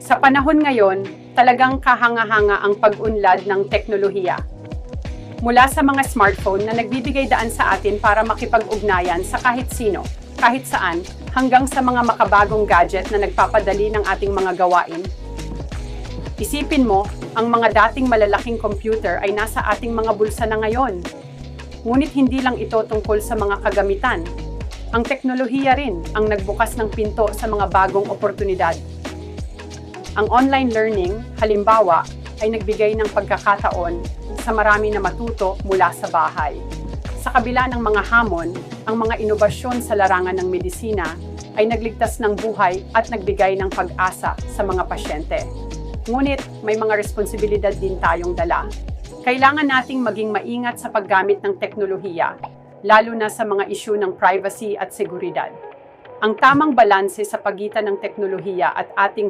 Sa panahon ngayon, talagang kahanga-hanga ang pag-unlad ng teknolohiya. Mula sa mga smartphone na nagbibigay daan sa atin para makipag-ugnayan sa kahit sino, kahit saan, hanggang sa mga makabagong gadget na nagpapadali ng ating mga gawain. Isipin mo, ang mga dating malalaking computer ay nasa ating mga bulsa na ngayon. Ngunit hindi lang ito tungkol sa mga kagamitan. Ang teknolohiya rin ang nagbukas ng pinto sa mga bagong oportunidad. Ang online learning, halimbawa, ay nagbigay ng pagkakataon sa marami na matuto mula sa bahay. Sa kabila ng mga hamon, ang mga inobasyon sa larangan ng medisina ay nagligtas ng buhay at nagbigay ng pag-asa sa mga pasyente. Ngunit may mga responsibilidad din tayong dala. Kailangan nating maging maingat sa paggamit ng teknolohiya, lalo na sa mga isyu ng privacy at seguridad. Ang tamang balanse sa pagitan ng teknolohiya at ating